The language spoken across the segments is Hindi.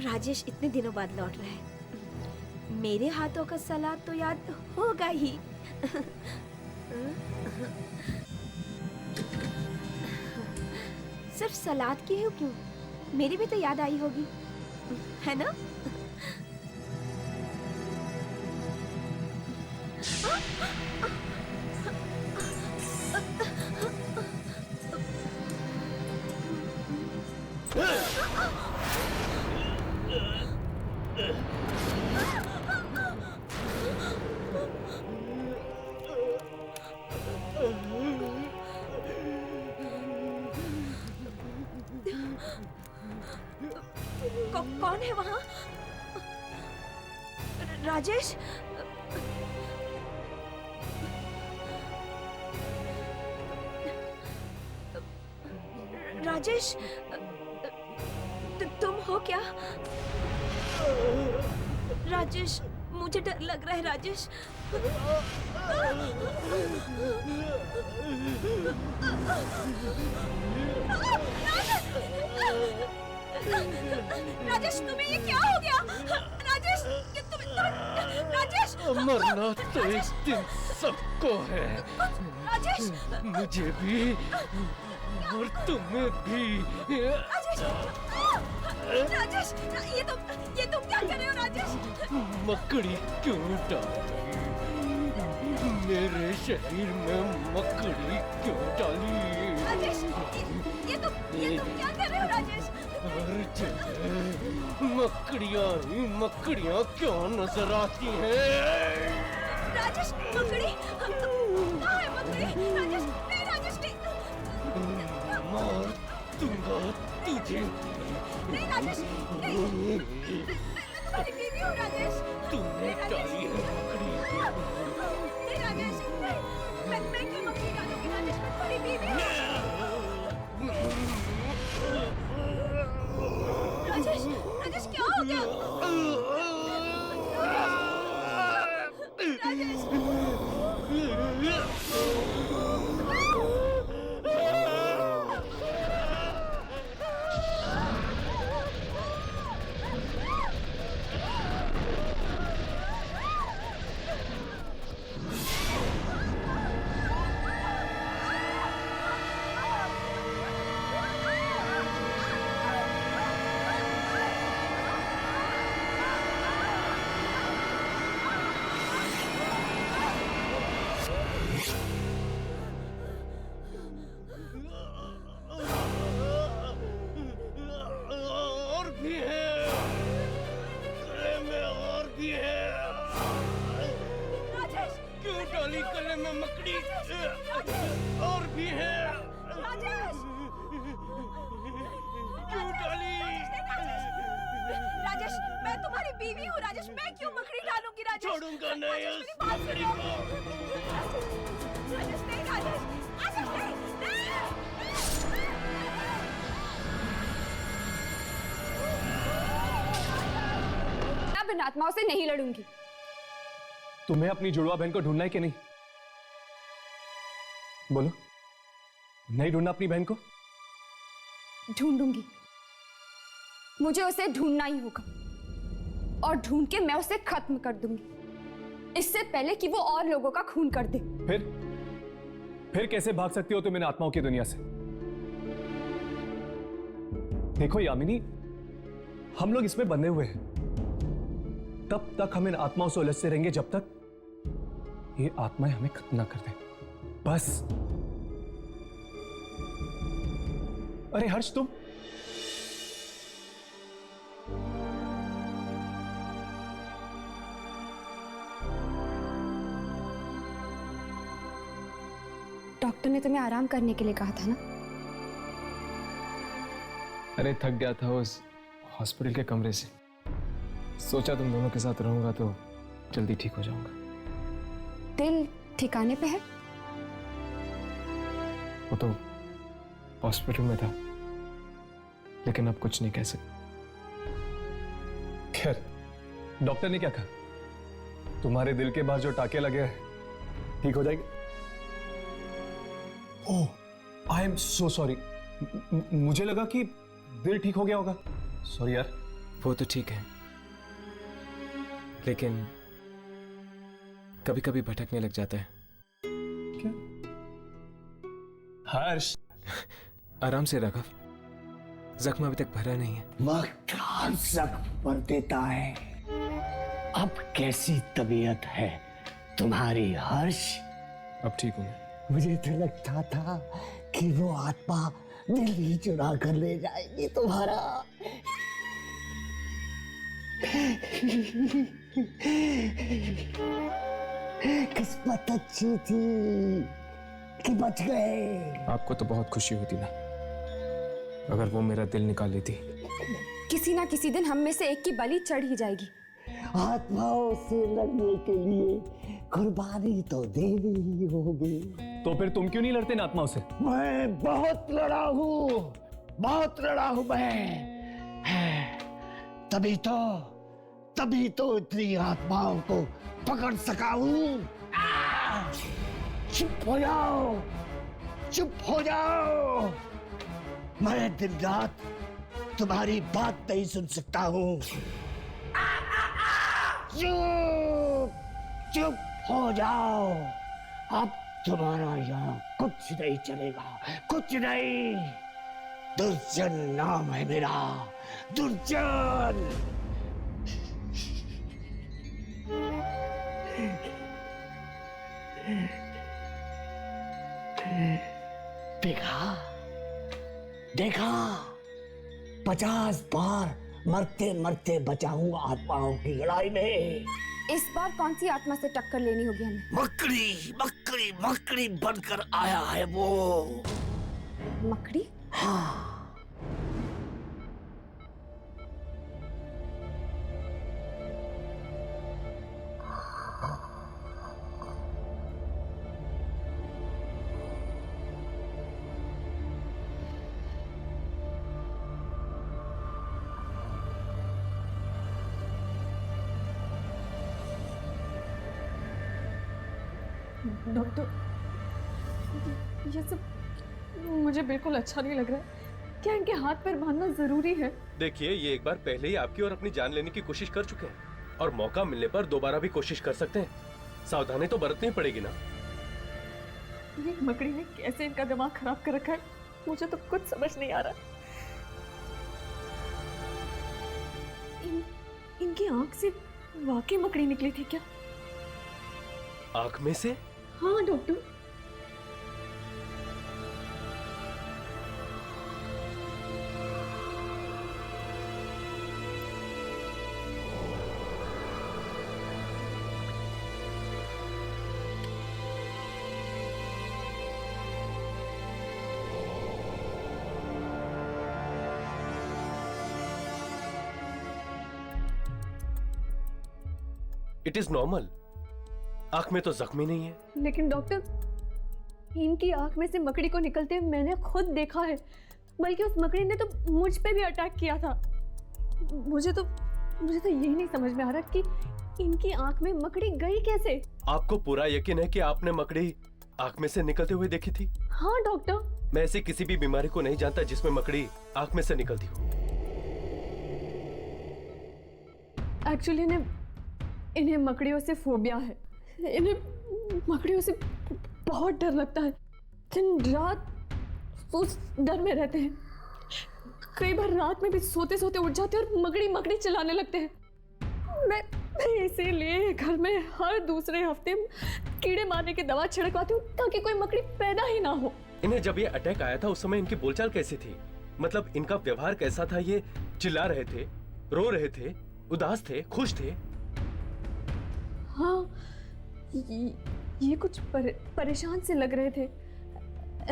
राजेश इतने दिनों बाद लौट रहा है, मेरे हाथों का सलाद तो याद होगा ही। सिर्फ सलाद की हो क्यों, मेरी भी तो याद आई होगी, है ना? कौन है वहां? राजेश? राजेश, तुम हो क्या? राजेश, मुझे डर लग रहा है राजेश। राजेश, तुम्हें ये क्या हो गया? राजेश, राजेश! मरना तो इस दिन सबको है, राजेश! मुझे भी और तुम्हें भी। राजेश! राजेश, ये तुम क्या कर रहे हो राजेश? मकड़ी क्यों डाली मेरे शरीर में, मकड़ी क्यों डाली? राजेश, ये तुम क्या कर रहे हो राजेश? हर जगह मकड़ियाँ ही मकड़ियाँ क्यों नजर आती हैं? राजेश, मकड़ी कहाँ है मकड़ी? राजेश, नहीं राजेश नहीं। मार दूंगा तुझे। नहीं राजेश, नहीं। मैं तुम्हारी बीवी हूँ राजेश। तुमने डाली है मकड़ी। नहीं राजेश, नहीं। मैं क्यों मकड़ी डालूंगी राजेश? मैं तुम्हारी बीवी हूँ। राजेश, राजेश क्या हो गया? राजेश! और भी है, गले में और भी है। राजेश! क्यों डाली गले में मकड़ी? और भी है। राजेश! क्यों डाली? राजेश, मैं तुम्हारी बीवी हूँ राजेश, मैं क्यों मकड़ी डालूंगी राजेश? छोड़ूंगा नहीं राजेश, उस मेरी बात मकड़ी सुनो। को। राजेश नहीं, राजेश नहीं। अब इन आत्माओं से नहीं लड़ूंगी। तुम्हें अपनी जुड़वा बहन को ढूंढना है कि नहीं? बोलो, नहीं ढूंढना अपनी बहन को? ढूंढूंगी, मुझे उसे ढूंढना ही होगा और ढूंढ के मैं उसे खत्म कर दूंगी, इससे पहले कि वो और लोगों का खून कर दे। फिर कैसे भाग सकती हो तुम इन आत्माओं की दुनिया से? देखो यामिनी, हम लोग इसमें बंधे हुए हैं, तब तक हम इन आत्माओं से उलझते रहेंगे जब तक ये आत्माएं हमें खत्म ना कर दें, बस। अरे हर्ष, तुम डॉक्टर ने तुम्हें आराम करने के लिए कहा था ना? अरे थक गया था उस हॉस्पिटल के कमरे से, सोचा तुम दोनों के साथ रहूंगा तो जल्दी ठीक हो जाऊंगा। दिल ठिकाने पे है? वो तो हॉस्पिटल में था, लेकिन अब कुछ नहीं कह सकते। खैर, डॉक्टर ने क्या कहा? तुम्हारे दिल के बाहर जो टाके लगे हैं ठीक हो जाएंगे। ओह, आई एम सो सॉरी, मुझे लगा कि दिल ठीक हो गया होगा। सॉरी यार, वो तो ठीक है, लेकिन कभी कभी भटकने लग जाता है। क्या? हर्ष, आराम से राघव, जख्म अभी तक भरा नहीं है। वक्त हर जख्म पर देता है। अब कैसी तबीयत है तुम्हारी हर्ष? अब ठीक हूं मैं। मुझे तो लगता था कि वो आत्मा दिल ही चुरा कर ले जाएगी तुम्हारा। किस्मत अच्छी थी कि बच गए। आपको तो बहुत खुशी होती ना अगर वो मेरा दिल निकाल लेती। किसी ना किसी दिन हम में से एक की बलि चढ़ ही जाएगी। आत्माओं से लड़ने के लिए कुर्बानी तो देनी ही होगी। तो फिर तुम क्यों नहीं लड़ते इन आत्माओं से? मैं बहुत लड़ा हूँ मैं। तभी तो इतनी आत्माओं को पकड़ सका हूँ। चुप हो जाओ। मैं दिन रात तुम्हारी बात नहीं सुन सकता हूँ। चुप हो जाओ। अब तुम्हारा यहाँ कुछ नहीं चलेगा, कुछ नहीं। दुर्जन नाम है मेरा, दुर्जन। देखा 50 बार मरते मरते बचा हूँ आत्माओं की लड़ाई में। इस बार कौन सी आत्मा से टक्कर लेनी होगी हमें? मकड़ी बनकर आया है वो। मकड़ी? हाँ। डॉक्टर, ये सब मुझे बिल्कुल अच्छा नहीं लग रहा है। क्या इनके हाथ पैर बांधना जरूरी है? देखिए, ये एक बार पहले ही आपकी और अपनी जान लेने की कोशिश कर चुके हैं और मौका मिलने पर दोबारा भी कोशिश कर सकते हैं। सावधानी तो बरतनी पड़ेगी ना। ये मकड़ी ने कैसे इनका दिमाग खराब कर रखा है, मुझे तो कुछ समझ नहीं आ रहा। इनकी आंख से वाकई मकड़ी निकली थी क्या? आंख में से? हाँ डॉक्टर। It is normal. आंख में तो जख्म ही नहीं है। लेकिन डॉक्टर, इनकी आंख में से मकड़ी को निकलते मैंने खुद देखा है, बल्कि उस मकड़ी ने तो मुझ पे भी अटैक किया था। मुझे तो यही नहीं समझ में आ रहा कि इनकी आंख में मकड़ी गई कैसे। आपको पूरा यकीन है कि आपने मकड़ी आंख में से निकलते हुए देखी थी? हाँ डॉक्टर। मैं ऐसी किसी भी बीमारी को नहीं जानता जिसमें मकड़ी आंख में से निकलती हो। एक्चुअली इन्हें मकड़ियों से फोबिया है। इन्हें मकड़ियों से बहुत डर लगता है। दिन रात उस डर में रहते हैं। कई बार रात में भी सोते सोते उठ जाते हैं और मकड़ी चिल्लाने लगते हैं। मैं इसीलिए घर में हर दूसरे हफ्ते कीड़े मारने की दवा छिड़कवाती हूँ ताकि कोई मकड़ी पैदा ही ना हो। इन्हें जब ये अटैक आया था उस समय इनकी बोलचाल कैसी थी? मतलब इनका व्यवहार कैसा था? ये चिल्ला रहे थे, रो रहे थे, उदास थे, खुश थे? हाँ, ये कुछ परेशान से लग रहे थे।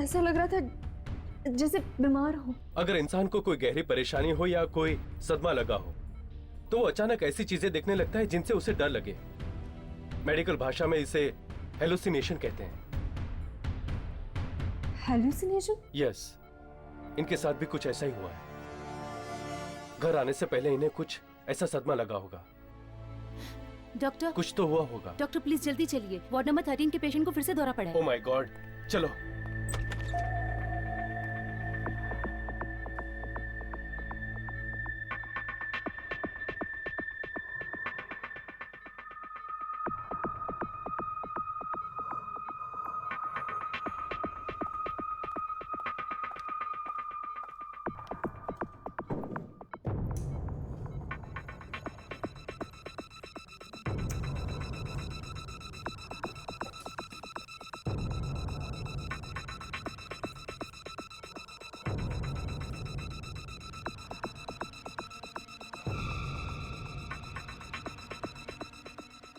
ऐसा लग रहा था जैसे बीमार हो। अगर इंसान को कोई गहरी परेशानी हो या कोई सदमा लगा हो तो वो अचानक ऐसी चीजें देखने लगता है जिनसे उसे डर लगे। मेडिकल भाषा में इसे हेलुसिनेशन कहते हैं। हेलुसिनेशन? यस, इनके साथ भी कुछ ऐसा ही हुआ है। घर आने से पहले इन्हें कुछ ऐसा सदमा लगा होगा। डॉक्टर, कुछ तो हुआ होगा। डॉक्टर प्लीज जल्दी चलिए। वार्ड नंबर 13 के पेशेंट को फिर से दौरा पड़ा है। ओह माय गॉड, चलो।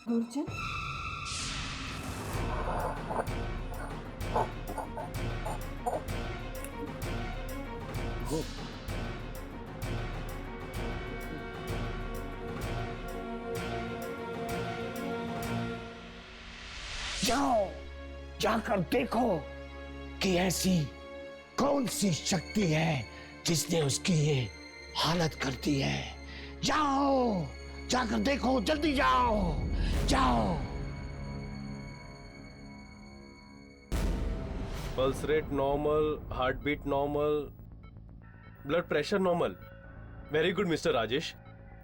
गुरजन, जाओ, जाकर देखो कि ऐसी कौन सी शक्ति है जिसने उसकी ये हालत कर दी है। जाओ, जाकर देखो, जल्दी जाओ, जाओ। Pulse rate normal, heart beat normal, blood pressure normal. Very good mister Rajesh.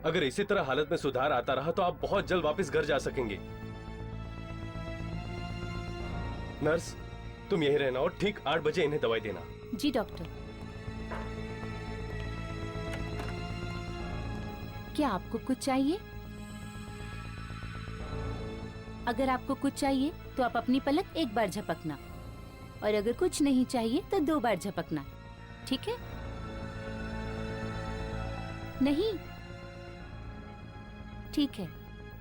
अगर इसी तरह हालत में सुधार आता रहा तो आप बहुत जल्द वापस घर जा सकेंगे। नर्स, तुम यहीं रहना और ठीक 8 बजे इन्हें दवाई देना। जी डॉक्टर। क्या आपको कुछ चाहिए? अगर आपको कुछ चाहिए तो आप अपनी पलक एक बार झपकना, और अगर कुछ नहीं चाहिए तो 2 बार झपकना, ठीक है? नहीं? ठीक है,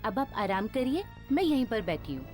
अब आप आराम करिए, मैं यहीं पर बैठी हूँ।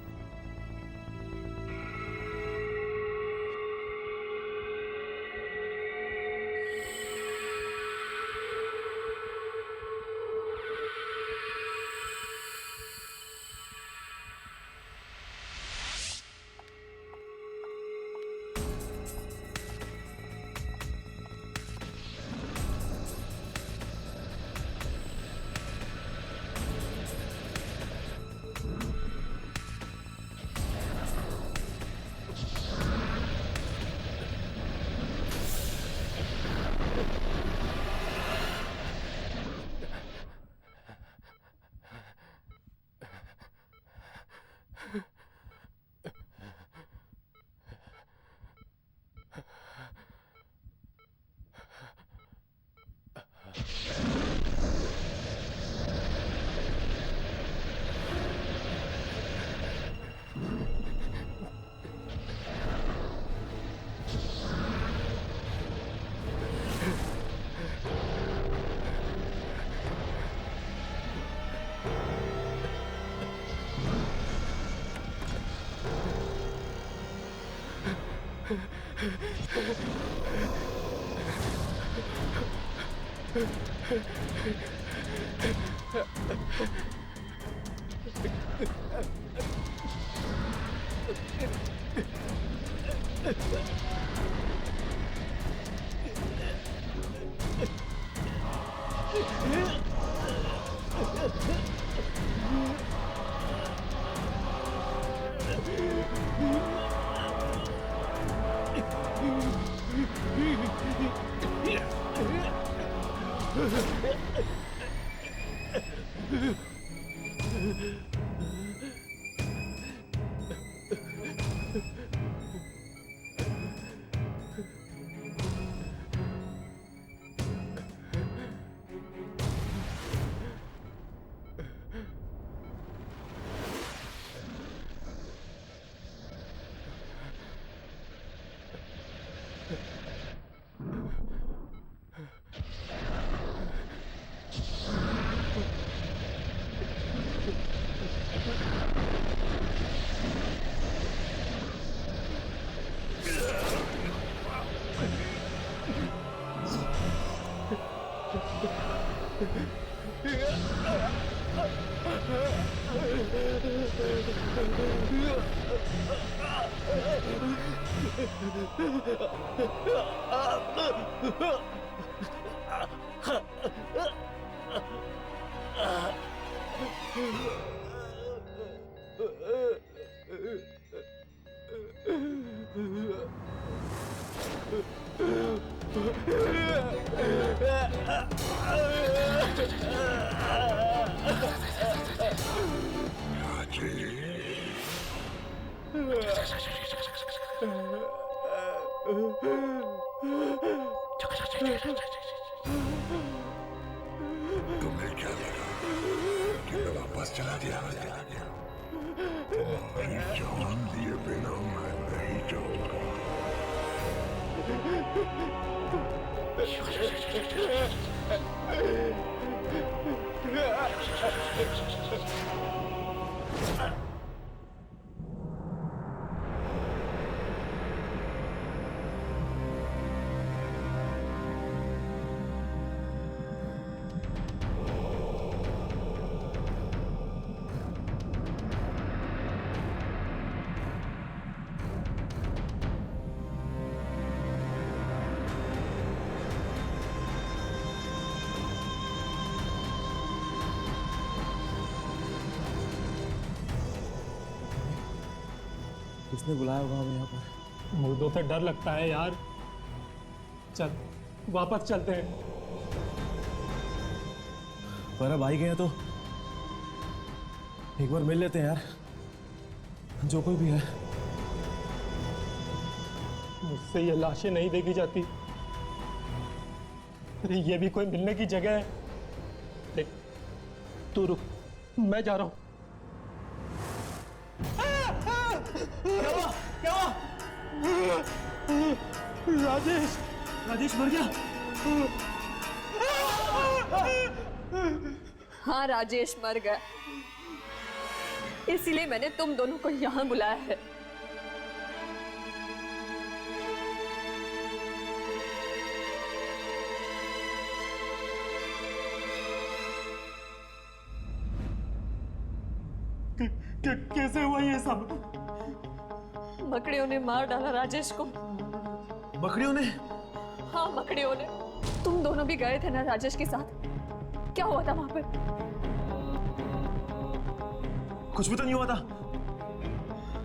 तुम्हें क्या लगा कि मैं वापस चला गया? तुम्हारी जान लिए बिना मैं नहीं जाऊंगा। किसने बुलाया होगा हमें यहाँ पर? मुर्दों से डर लगता है यार। चल वापस चलते हैं। पर अब आई गए हैं तो एक बार मिल लेते हैं यार, जो कोई भी है। मुझसे ये लाशें नहीं देखी जाती। अरे ये भी कोई मिलने की जगह है? देख, तू रुक, मैं जा रहा हूं। क्या हुआ? राजेश मर गया। हाँ, राजेश मर गया, इसीलिए मैंने तुम दोनों को यहाँ बुलाया है। कैसे हुआ ये सब? मकड़ियों ने मार डाला राजेश को। मकड़ियों ने? हाँ, मकड़ियों ने। तुम दोनों भी गए थे ना राजेश के साथ? क्या हुआ था वहां पर? कुछ भी तो नहीं हुआ था।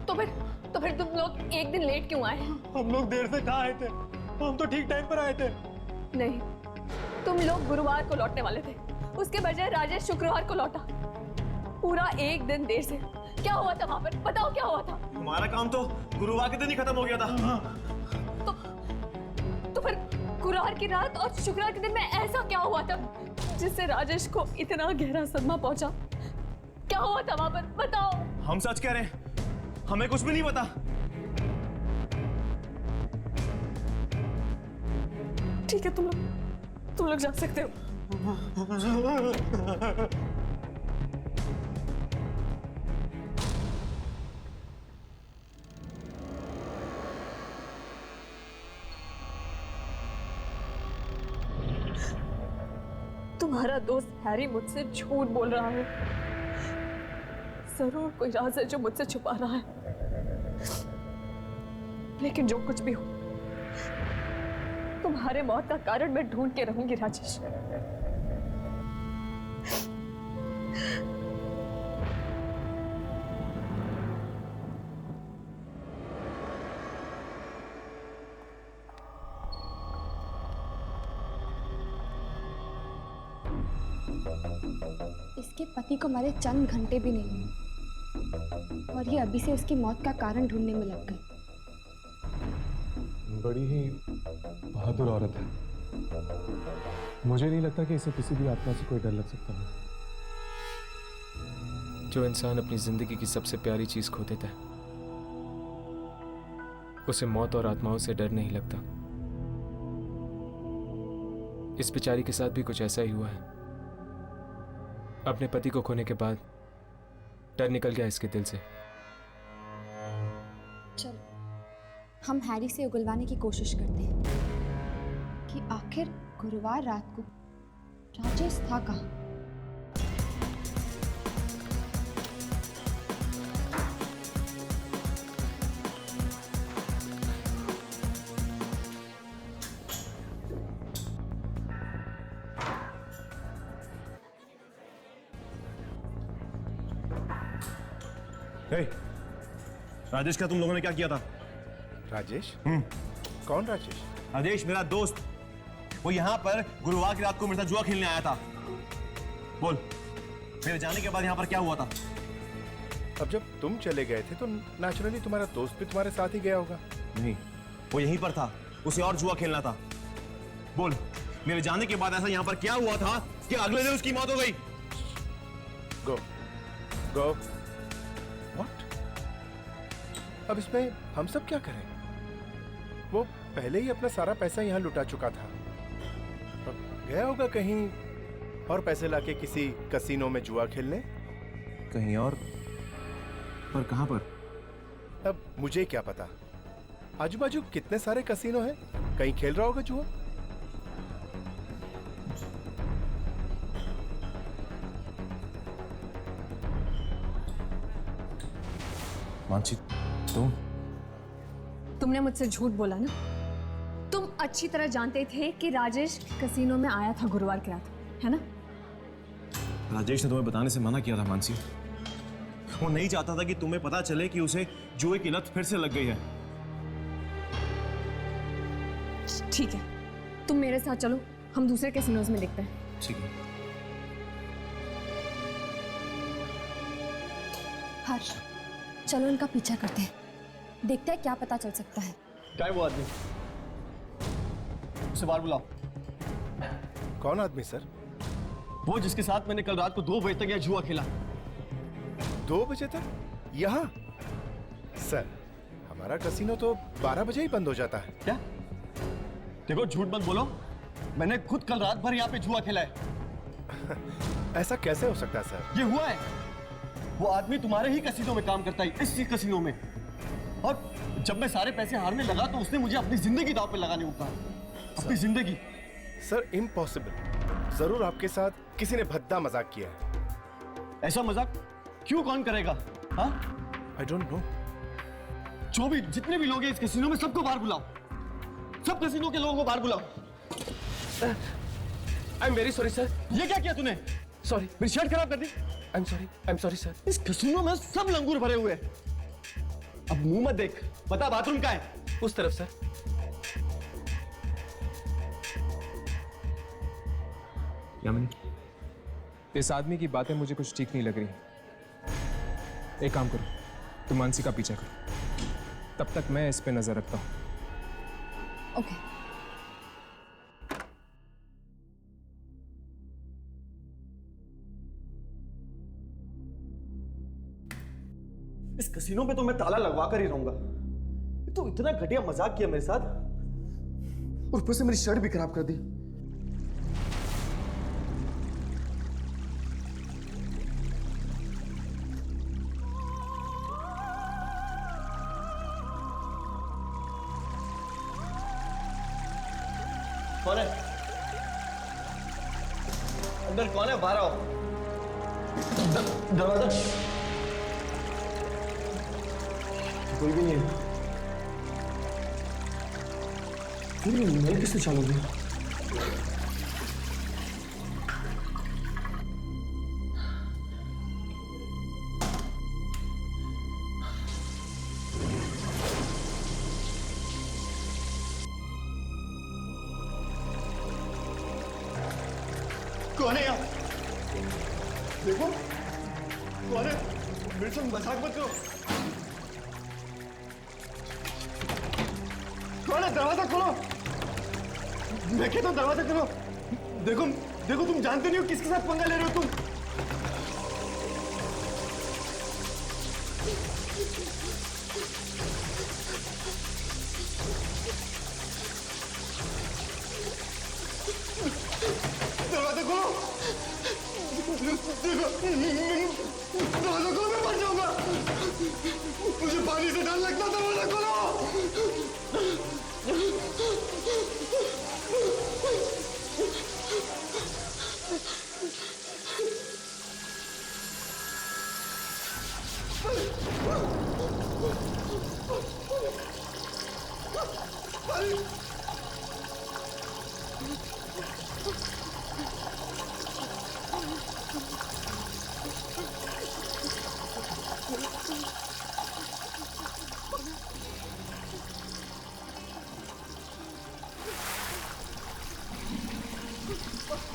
तो फिर तुम लोग एक दिन लेट क्यों आए? हम लोग देर से कहाँ आए थे? हम तो ठीक टाइम पर आए थे। नहीं, तुम लोग गुरुवार को लौटने वाले थे, उसके बजाय राजेश शुक्रवार को लौटा। पूरा एक दिन देर से। क्या हुआ था वहां पर? बताओ क्या हुआ था? हमारा काम तो गुरुवार के दिन ही खत्म हो गया था। तो फिर गुरुवार की रात और शुक्रवार के दिन में ऐसा क्या हुआ था जिससे राजेश को इतना गहरा सदमा पहुंचा? क्या हुआ था वहां पर? बताओ। हम सच कह रहे हैं, हमें कुछ भी नहीं पता। ठीक है, तुम लोग जा सकते हो। तुम्हारा दोस्त हैरी मुझसे झूठ बोल रहा है। जरूर कोई राज है जो मुझसे छुपा रहा है। लेकिन जो कुछ भी हो, तुम्हारे मौत का कारण मैं ढूंढ के रहूंगी राजेश। इसके पति को मरे चंद घंटे भी नहीं हुए और ये अभी से उसकी मौत का कारण ढूंढने में लग गए। बड़ी ही बहादुर औरत है। मुझे नहीं लगता कि इसे किसी भी आत्मा से कोई डर लग सकता है। जो इंसान अपनी जिंदगी की सबसे प्यारी चीज खो देता है, उसे मौत और आत्माओं से डर नहीं लगता। इस बेचारी के साथ भी कुछ ऐसा ही हुआ है। अपने पति को खोने के बाद डर निकल गया इसके दिल से। चलो, हम हैरी से उगलवाने की कोशिश करते हैं कि आखिर गुरुवार रात को राजेश था कहाँ। राजेश का तुम लोगों ने क्या किया था? राजेश? कौन राजेश? राजेश मेरा दोस्त, वो यहाँ पर गुरुवार की रात को मेरे साथ जुआ खेलने आया था। बोल, मेरे जाने के बाद यहाँ पर क्या हुआ था? अब जब तुम चले गए थे तो नेचुरली तुम्हारा दोस्त भी तुम्हारे साथ ही गया होगा। नहीं, वो यहीं पर था, उसे और जुआ खेलना था। बोल, मेरे जाने के बाद ऐसा यहाँ पर क्या हुआ था कि अगले दिन उसकी मौत हो गई? गो गो। व्हाट? अब इसमें हम सब क्या करें? वो पहले ही अपना सारा पैसा यहाँ लुटा चुका था। अब गया होगा कहीं और पैसे लाके किसी कसीनो में जुआ खेलने। कहीं और पर कहां पर? अब मुझे क्या पता, आजू बाजू कितने सारे कसिनो हैं, कहीं खेल रहा होगा जुआ। मानसी, तुमने मुझसे झूठ बोला ना। तुम अच्छी तरह जानते थे कि राजेश कसीनो में आया था गुरुवार की रात, है ना? राजेश ने तुम्हें बताने से मना किया था मानसी। वो नहीं चाहता था कि तुम्हें पता चले कि उसे जुए की लत फिर से लग गई है। ठीक है, तुम मेरे साथ चलो, हम दूसरे कैसीनोज में देखते हैं। ठीक है। हर्ष, चलो इनका पीछा करते हैं, देखते हैं क्या पता चल सकता है। क्या है वो आदमी? उसे बाहर बुलाओ। कौन आदमी सर? वो जिसके साथ मैंने कल रात को 2 बजे तक यह जुआ खेला। 2 बजे तक यहाँ? सर, हमारा कसिनो तो 12 बजे ही बंद हो जाता है। क्या? देखो, झूठ मत बोलो, मैंने खुद कल रात भर यहाँ पे जुआ खेला है। ऐसा कैसे हो सकता है सर? ये हुआ है। वो आदमी तुम्हारे ही कसीनो में काम करता है, इसी कसीनो में। और जब मैं सारे पैसे हारने लगा तो उसने मुझे अपनी जिंदगी दांव पे लगाने को कहा। अपनी जिंदगी। Sir, impossible. जरूर आपके साथ किसी ने भद्दा मजाक किया है। ऐसा मजाक क्यों कौन करेगा? हाँ? I don't know. जो भी जितने भी लोग हैं इस कसीनो में, सबको बाहर बुलाओ। सब कसीनो के लोगों को बाहर बुलाओ। I am very sorry sir. ये क्या किया तूने? सॉरी, मेरी शर्ट खराब कर दी। I am sorry sir. इस कसीनो में सब लंगूर भरे हुए हैं। अब मुंह मत देख, बता बाथरूम का है? उस तरफ सर। यामिनी, इस आदमी की बातें मुझे कुछ ठीक नहीं लग रही। एक काम करो, तुम मानसी का पीछा करो, तब तक मैं इस पे नजर रखता हूं। ओके। इस कसीनो पे तो मैं ताला लगवा कर ही रहूंगा। तो इतना घटिया मजाक किया मेरे साथ, और ऊपर से मेरी शर्ट भी खराब कर दी। कौन है अंदर? कौन है? बाहर आओ। दरवाजा कोई भी नहीं है। फिर भी नल किससे चालू हुई? कौन है यहाँ? देखो कौन है? मेरे से मजाक मत करो। कौन है? दरवाजा खोलो। मैं कहता हूँ दरवाजा खोलो। देखो देखो, तुम जानते नहीं हो किसके साथ पंगा ले रहे हो तुम। दरवाजा खोलो। देखो, दरवाजा खोलो, मैं मर जाऊंगा। मुझे पानी से डर लगता। दरवाजा खोलो।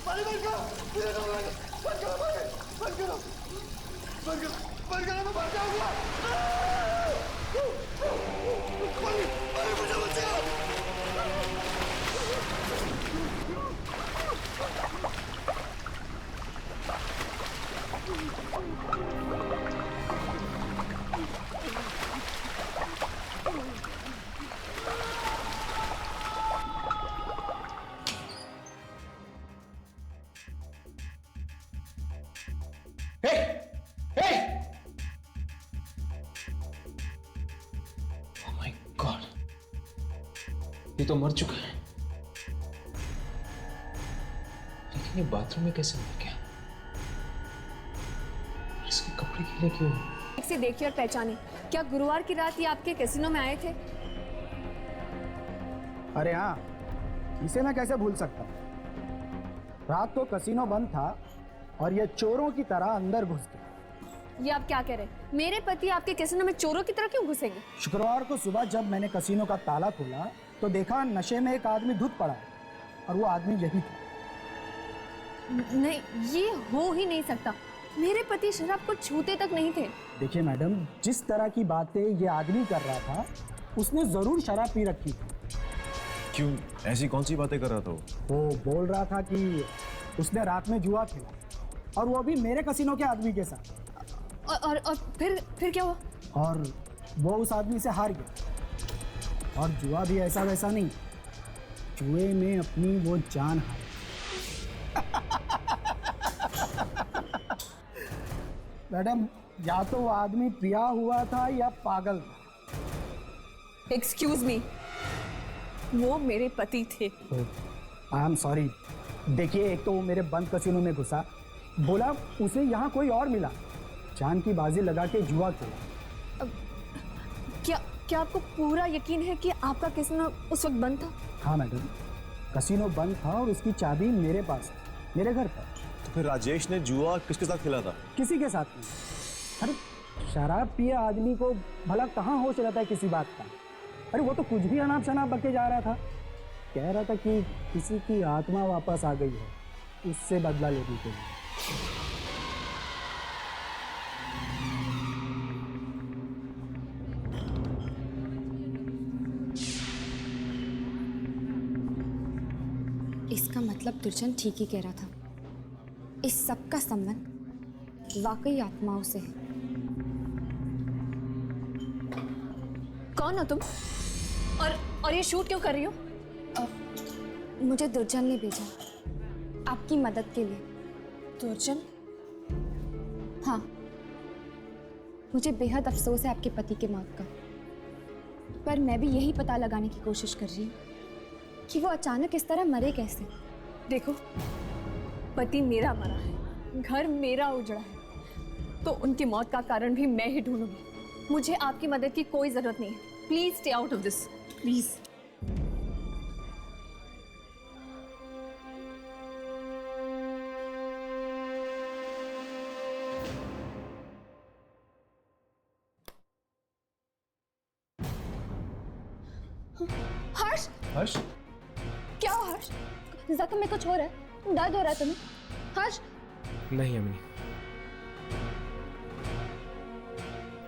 पानी बंद करो। बंद करो, बंद करो, बंद करो, बंद करो, मैं मर जाऊंगा। पानी, पानी, मुझे बचाओ। ये तो मर चुका है, लेकिन ये बाथरूम में कैसे मर गया? इसके कपड़े गीले क्यों? इसे देखिए और पहचाने, क्या गुरुवार की रात ये आपके कैसीनो में आए थे? अरे हाँ, इसे मैं कैसे भूल सकता। रात को कसीनो बंद था और ये चोरों की तरह अंदर घुस गए। ये आप क्या कह रहे हैं? मेरे पति आपके कैसीनो में चोरों की तरह क्यों घुसेंगे? शुक्रवार को सुबह जब मैंने कसीनो का ताला खोला तो देखा नशे में एक आदमी धुत पड़ा है और वो आदमी यही था। नहीं, ये हो ही नहीं सकता। मेरे पति शराब को छूते तक नहीं थे। देखिए मैडम, जिस तरह की बातें ये आदमी कर रहा था उसने जरूर शराब पी रखी थी। क्यों? ऐसी कौन सी बातें कर रहा था वो बोल रहा था कि उसने रात में जुआ खेला और वो भी मेरे कसीनो के आदमी के साथ। और फिर क्या हुआ? और वो उस आदमी से हार गया। और जुआ भी ऐसा वैसा नहीं, जुए में अपनी वो जान हारी। मैडम, या तो वो आदमी पिया हुआ था या पागल था। एक्सक्यूज मी, वो मेरे पति थे। आई एम सॉरी। देखिए, एक तो वो मेरे बंद कसीनो में घुसा, बोला उसे यहाँ कोई और मिला, जान की बाजी लगा के जुआ खेला। क्या आपको पूरा यकीन है कि आपका कैसीनो उस वक्त बंद था? हाँ मैडम, कसीनो बंद था और उसकी चाबी मेरे पास थी, मेरे घर पर। तो फिर राजेश ने जुआ किसके साथ खेला था? किसी के साथ नहीं। अरे शराब पिए आदमी को भला कहाँ होश रहता है किसी बात का। अरे वो तो कुछ भी अनाप शनाप बके जा रहा था, कह रहा था कि किसी की आत्मा वापस आ गई है, उससे बदला लेने के लिए। इसका मतलब दुर्जन ठीक ही कह रहा था। इस सब का संबंध वाकई आत्माओं से है। कौन हो तुम? और ये शूट क्यों कर रही हो? मुझे दुर्जन ने भेजा आपकी मदद के लिए। दुर्जन? हाँ, मुझे बेहद अफसोस है आपके पति के मौत का, पर मैं भी यही पता लगाने की कोशिश कर रही हूँ कि वो अचानक इस तरह मरे कैसे। देखो, पति मेरा मरा है, घर मेरा उजड़ा है, तो उनकी मौत का कारण भी मैं ही ढूंढूंगी। मुझे आपकी मदद की कोई जरूरत नहीं है। Please stay out of this, please. Harsh, Harsh, क्या हुआ हर्ष? जख्म में कुछ हो रहा है? दर्द हो रहा है तुम्हें? हर्ष? नहीं अमिनी,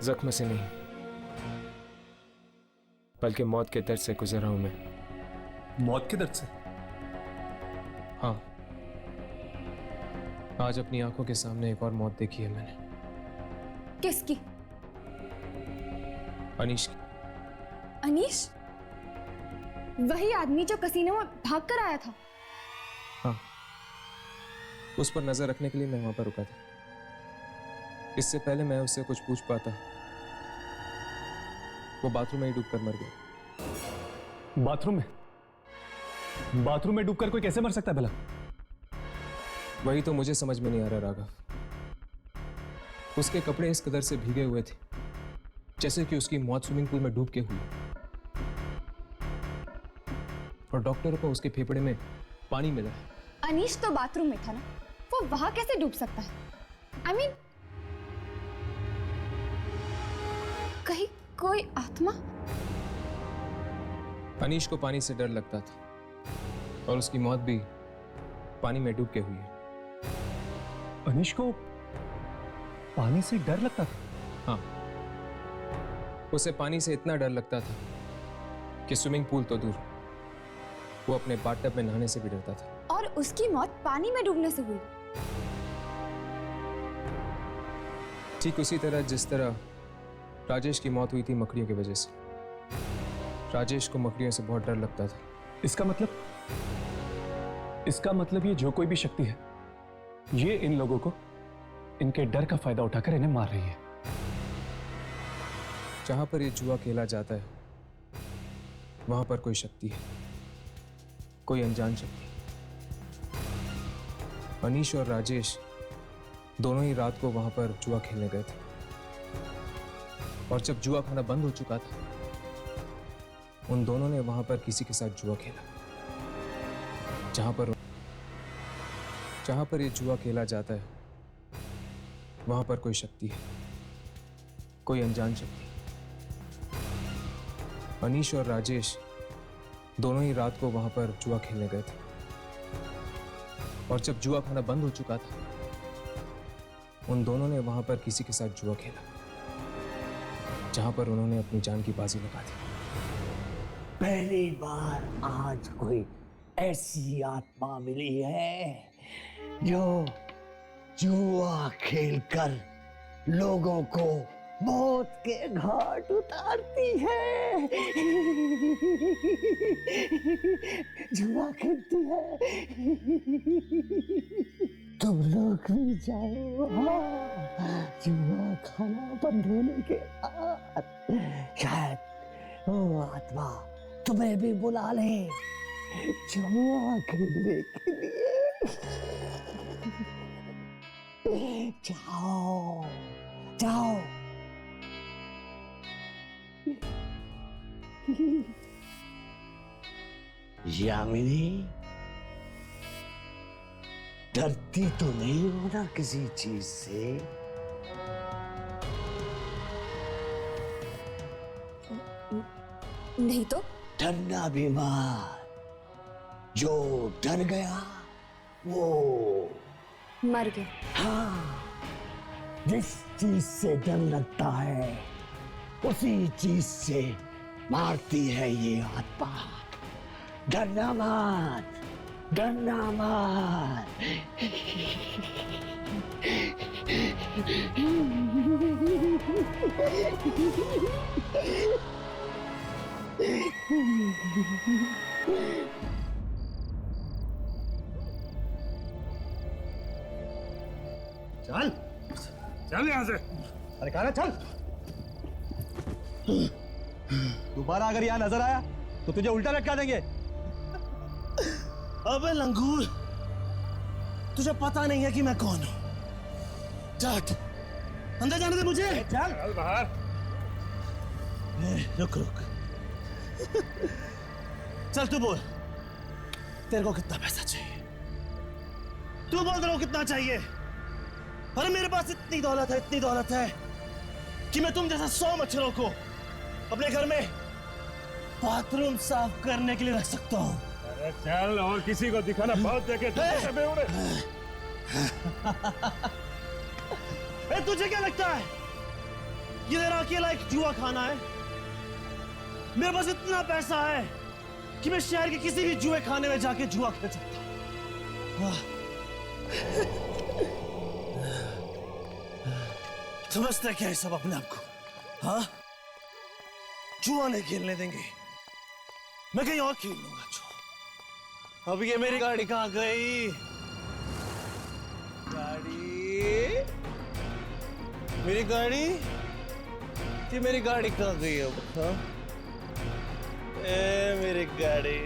जख्म से नहीं, बल्कि मौत के दर्द से गुजर रहा हूं मैं। मौत के दर्द से? हाँ, आज अपनी आंखों के सामने एक और मौत देखी है मैंने। किसकी? अनीश की। अनीश? वही आदमी जो कसीनो में भाग कर आया था? हाँ, उस पर नजर रखने के लिए मैं वहां पर रुका था। इससे पहले मैं उससे कुछ पूछ पाता, वो बाथरूम में ही डूबकर मर गया। बाथरूम में? बाथरूम में डूबकर कोई कैसे मर सकता है भला? वही तो मुझे समझ में नहीं आ रहा राघव। उसके कपड़े इस कदर से भीगे हुए थे जैसे कि उसकी मौत स्विमिंग पूल में डूब के हुई, और डॉक्टरों को उसके फेफड़े में पानी मिला है। अनीश तो बाथरूम में था ना, वो वहां कैसे डूब सकता है? I mean, कहीं कोई आत्मा? अनीश को पानी से डर लगता था और उसकी मौत भी पानी में डूब के हुई है। अनीश को पानी से डर लगता था? हाँ, उसे पानी से इतना डर लगता था कि स्विमिंग पूल तो दूर, वो अपने बाथटब में नहाने से भी डरता था। और उसकी मौत पानी में डूबने से हुई? ठीक उसी तरह जिस तरह राजेश की मौत हुई थी मकड़ियों की वजह से। राजेश को मकड़ियों से बहुत डर लगता था। इसका मतलब ये जो कोई भी शक्ति है, ये इन लोगों को इनके डर का फायदा उठाकर इन्हें मार रही है। जहां पर ये जुआ खेला जाता है वहां पर कोई शक्ति है, कोई अनजान शक्ति। अनीश और राजेश दोनों ही रात को वहां पर जुआ खेलने गए थे, और जब जुआ खाना बंद हो चुका था, उन दोनों ने वहां पर किसी के साथ जुआ खेला। जहां पर ये जुआ खेला जाता है, वहां पर कोई शक्ति है, कोई अनजान शक्ति। अनीश और राजेश दोनों ही रात को वहां पर जुआ खेलने गए थे, और जब जुआ खाना बंद हो चुका था, उन दोनों ने वहां पर किसी के साथ जुआ खेला, जहां पर उन्होंने अपनी जान की बाजी लगा दी। पहली बार आज कोई ऐसी आत्मा मिली है जो जुआ खेलकर लोगों को मौत के घाट उतारती है। जुआ खेलती है। तुम लोग भी जाओ, हाँ, जुआ खाना बंद होने के बाद शायद वो आत्मा तुम्हें भी बुला ले जुआ खेलने के लिए। जाओ जाओ। यामिनी, डरती तो नहीं हो ना किसी चीज से? नहीं तो? डरना भी मत। जो डर गया वो मर गया। हाँ, जिस चीज से डर लगता है उसी चीज से मारती है ये आत्मा। डरना मत, डरना मत। चल चल यहां से। अरे कहा ना चल। दोबारा अगर यहां नजर आया तो तुझे उल्टा लटका देंगे। अबे लंगूर, तुझे पता नहीं है कि मैं कौन हूं। जाट, अंदर जाने दे मुझे। चल बाहर। रुक रुक। चल तू बोल, तेरे को कितना पैसा चाहिए? तू बोल, तेरे को कितना चाहिए? अरे मेरे पास इतनी दौलत है कि मैं तुम जैसा 100 मच्छरों को अपने घर में बाथरूम साफ करने के लिए रख सकता हूँ। अरे चल, और किसी को दिखाना बहुत देखे तुझे क्या लगता है ये तेरा अकेला एक जुआ खाना है? मेरे पास इतना पैसा है कि मैं शहर के किसी भी जुए खाने में जाके जुआ खेल सकता हूँ। समझते क्या है सब अपने आप को? हाँ, जुआ नहीं खेलने देंगे, मैं कहीं और खेल लूंगा जुआ। अब ये मेरी गाड़ी कहाँ गई? मेरी गाड़ी ये मेरी गाड़ी कहाँ गई अब? हाँ, मेरी गाड़ी।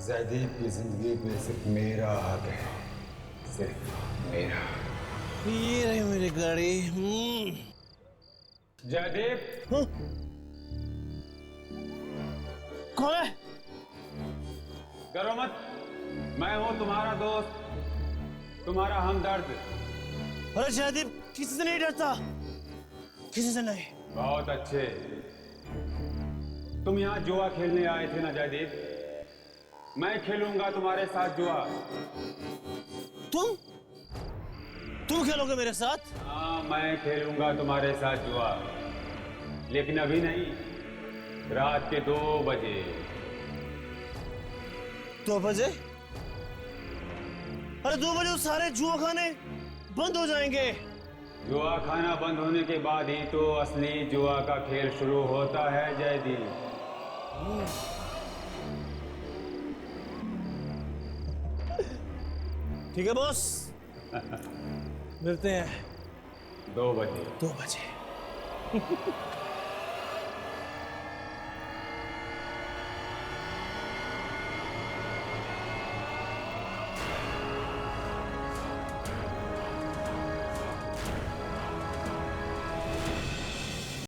जयदीप की जिंदगी में सिर्फ मेरा हक है, सिर्फ मेरा। ये रही मेरी गाड़ी। जयदीप। कौन है? डरो मत, मैं हूं तुम्हारा दोस्त, तुम्हारा हमदर्द। अरे जयदीप, किसी से नहीं डरता। किसी से नहीं। बहुत अच्छे। तुम यहाँ जुआ खेलने आए थे ना जयदीप? मैं खेलूंगा तुम्हारे साथ जुआ। तुम खेलोगे मेरे साथ? हाँ, मैं खेलूंगा तुम्हारे साथ जुआ, लेकिन अभी नहीं, रात के 2 बजे। 2 बजे? अरे 2 बजे तो सारे जुआ खाने बंद हो जाएंगे। जुआ खाना बंद होने के बाद ही तो असली जुआ का खेल शुरू होता है जयदीप। ठीक है बॉस, मिलते हैं 2 बजे। 2 बजे।